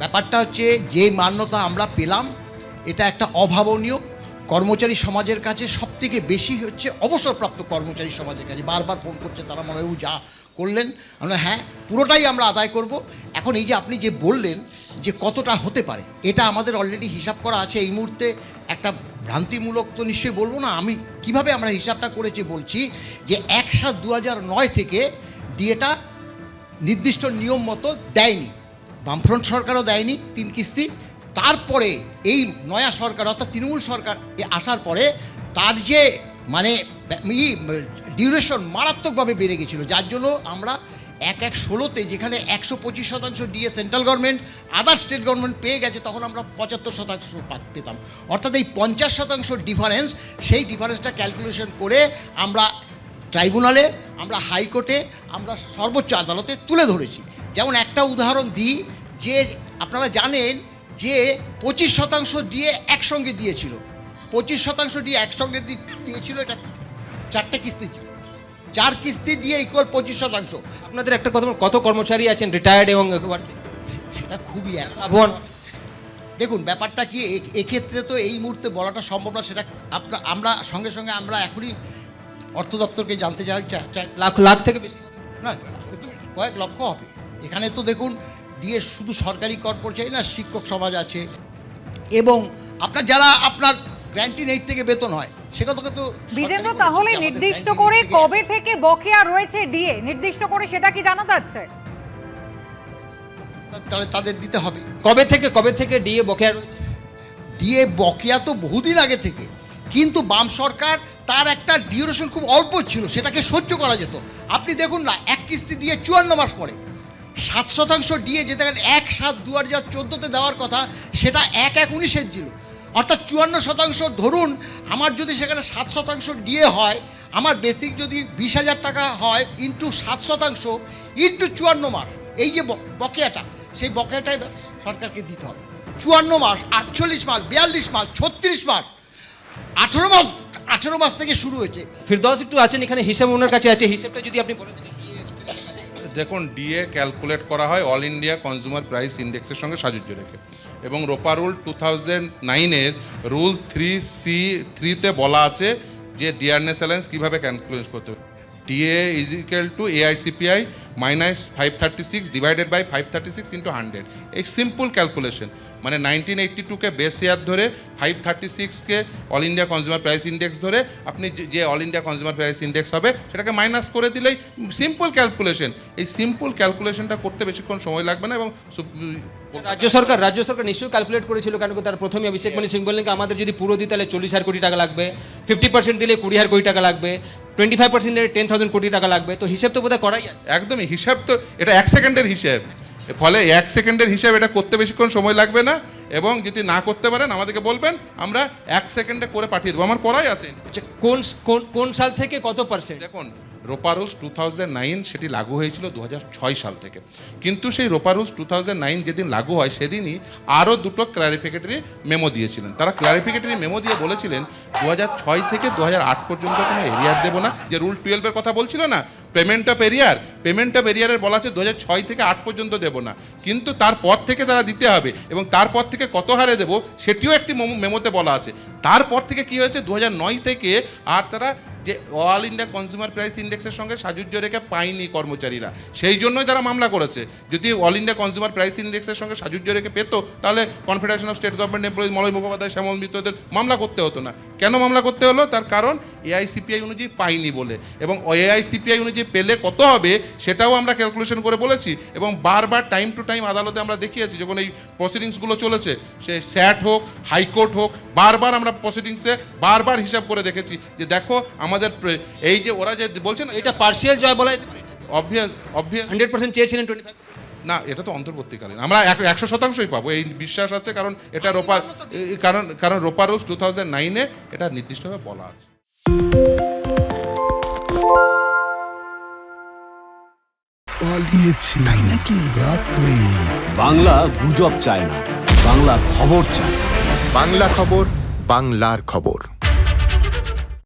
ব্যাপারটা হচ্ছে যে মান্যতা আমরা পেলাম এটা একটা অভাবনীয়। কর্মচারী সমাজের কাছে সবথেকে বেশি হচ্ছে অবসরপ্রাপ্ত কর্মচারী সমাজের কাছে বারবার ফোন করছে তারা, মনে হয় যা করলেন আমরা হ্যাঁ পুরোটাই আমরা আদায় করব। এখন এই যে আপনি যে বললেন যে কতটা হতে পারে, এটা আমাদের অলরেডি হিসাব করা আছে। এই মুহূর্তে একটা ভ্রান্তিমূলক তো নিশ্চয়ই বলবো না, আমি কিভাবে আমরা হিসাবটা করেছি বলছি যে 1/7/2009 থেকে ডিএটা নির্দিষ্ট নিয়ম মতো দেয়নি, বামফ্রন্ট সরকারও দেয়নি 3 কিস্তি। তারপরে এই নয়া সরকার অর্থাৎ তৃণমূল সরকার আসার পরে তার যে মানে ডিউরেশন মারাত্মকভাবে বেড়ে গেছিলো, যার জন্য আমরা 1/1/16 যেখানে 125% DA central government other state government পেয়ে গেছে, তখন আমরা 75% পেতাম। অর্থাৎ এই 50% ডিফারেন্স, সেই ডিফারেন্সটা ক্যালকুলেশন করে আমরা ট্রাইব্যুনালে, আমরা হাইকোর্টে, আমরা সর্বোচ্চ আদালতে তুলে ধরেছি। যেমন একটা উদাহরণ দিই, যে আপনারা জানেন যে 25% দিয়ে একসঙ্গে দিয়েছিল, 25% দিয়ে একসঙ্গে দিয়েছিল, এটা 4টে কিস্তি ছিল, 4 কিস্তি দিয়ে ইকুয়াল 25%। আপনাদের একটা কথা, কত কর্মচারী আছেন রিটায়ার্ড এবং সেটা খুবই আহ্বান। দেখুন ব্যাপারটা কি, এক্ষেত্রে তো এই মুহূর্তে বলাটা সম্ভব না, সেটা আমরা সঙ্গে সঙ্গে আমরা এখনই অর্থ দপ্তরকে জানতে চাই। লাখ থেকে বেশি না, কিন্তু কয়েক লক্ষ হবে। এখানে তো দেখুন ডিএ শুধু সরকারি কর্মচারী না, শিক্ষক সমাজ আছে, এবং আপনার যারা আপনার গ্র্যান্টিন 8 থেকে বেতন হয় সেখানে তো। বিজেন্দ্র, তাহলে নির্দিষ্ট করে কবে থেকে বকেয়া রয়েছে ডিএ নির্দিষ্ট করে সেটা কি জানা যাচ্ছে? তাহলে তাদের দিতে হবে। কবে থেকে ডিএ বকেয়া রয়েছে? ডিএ বকেয়া তো বহুদিন আগে থেকে, কিন্তু বাম সরকার তার একটা ডিউরেশন খুব অল্প ছিল, সেটাকে সহ্য করা যেত। আপনি দেখুন না, 1 কিস্তি দিয়ে 54 মাস পরে 7% ডিএ, যেটা 1/7/2014 দেওয়ার কথা, সেটা 1/1/19 ছিল। অর্থাৎ 54% ধরুন, আমার যদি সেখানে 7% ডিএ হয়, আমার বেসিক যদি 20,000 টাকা হয়, ইন্টু 7% ইন্টু 54 মাস, এই যে বকেয়াটা, সেই বকেয়াটাই সরকারকে দিতে হবে। 54 মাস, 48 মাস, 42 মাস, 36 মাস, 18 মাস থেকে শুরু হয়েছে। ফিরদৌস একটু আছেন এখানে, হিসাব ওনার কাছে আছে, হিসাবটা যদি আপনি বলে দেন। দেখুন, ডিএ ক্যালকুলেট করা হয় অল ইন্ডিয়া কনজিউমার প্রাইস ইন্ডেক্সের সঙ্গে সাজুজ্য রেখে, এবং রোপা রুল 2009-এর রুল 3C3-তে বলা আছে যে ডিয়ারনেস অ্যালায়েন্স কীভাবে ক্যালকুলেট করতে হবে। DA is equal to AICPI minus 536 divided by 536 into 100। এই সিম্পল ক্যালকুলেশন, মানে 1982-কে বেস ইয়ার ধরে, 536-কে all India consumer price index ধরে, আপনি যে all India consumer price index হবে সেটাকে মাইনাস করে দিলেই সিম্পল ক্যালকুলেশন। এই সিম্পল ক্যালকুলেশনটা করতে বেশিক্ষণ সময় লাগবে না। এবং রাজ্য সরকার নিশ্চয়ই ক্যালকুলেট করেছিল, কারণ তার প্রথমে অভিষেক মনু সিং বললেন আমাদের যদি পুরো দিই তাহলে 40,000 কোটি টাকা লাগবে, 50% দিলে 20,000 কোটি টাকা লাগবে, 25% দিলে 10,000 কোটি টাকা লাগবে। তো হিসাব তো বোধহয় করাই আছে। একদমই, হিসাব তো এটা 1 সেকেন্ডের হিসাব, ফলে 1 সেকেন্ডের হিসাব, এটা করতে বেশিক্ষণ সময় লাগবে না। এবং যদি না করতে পারেন আমাদেরকে বলবেন, আমরা 1 সেকেন্ডে করে পাঠিয়ে দেবো, আমার করাই আছে। আচ্ছা, কোন সাল থেকে কত পার্সেন্ট? দেখুন, রোপা রুলস 2009 সেটি লাগু হয়েছিল 2006 সাল থেকে, কিন্তু সেই রোপা রুলস 2009 যেদিন লাগু হয় সেদিনই আরও 2টো ক্ল্যারিফিকেটরি মেমো দিয়েছিলেন। তারা ক্ল্যারিফিকেটরি মেমো দিয়ে বলেছিলেন 2006 থেকে 2008 পর্যন্ত কোনো এরিয়ার দেবো না। যে রুল 12-এর কথা বলছিল না, পেমেন্ট অফ এরিয়ারের বলা আছে 2006 থেকে 8 পর্যন্ত দেবো না, কিন্তু তারপর থেকে তারা দিতে হবে, এবং তারপর থেকে কত হারে দেবো সেটিও একটি মেমোতে বলা আছে। তারপর থেকে কি হয়েছে, 2009 থেকে আর তারা যে অল ইন্ডিয়া কনজিউমার প্রাইস ইন্ডেক্সের সঙ্গে সাজুজ্য রেখে পায়নি কর্মচারীরা, সেই জন্যই তারা মামলা করেছে। যদি অল ইন্ডিয়া কনজিউমার প্রাইস ইন্ডেক্সের সঙ্গে সাজুজ্য রেখে পেতো, তাহলে confederation of state government employees Malay Mukhopadhyay, Shyamal মিত্রদের মামলা করতে হতো না। কেন মামলা করতে হলো? তার কারণ AICPI অনুযায়ী পাইনি বলে, এবং AICPI অনুযায়ী পেলে কত হবে সেটাও আমরা ক্যালকুলেশন করে বলেছি, এবং বারবার টাইম টু টাইম আদালতে আমরা দেখিয়েছি। যখন এই প্রসিডিংসগুলো চলেছে, সে স্যাট হোক, হাইকোর্ট হোক, বারবার আমরা প্রসিডিংসে বারবার হিসাব করে দেখেছি যে দেখো আমাদের এই যে ওরা যে বলছেন এটা পার্সিয়াল জয় বলা যেতে পারে। অবভিয়াস 100% চেয়েছিলেন 25 না, এটা তো অন্তর্বর্তীকালীন, আমরা 100%ই পাবো এই বিশ্বাস আছে, কারণ এটা কারণ রোপা রুলস 2009-এ এটা নির্দিষ্টভাবে বলা আছে। পালিয়েছে তাই নাকি? রাত্রে বাংলা গুজব চায় না, বাংলা খবর চায়। বাংলা খবর, বাংলার খবর।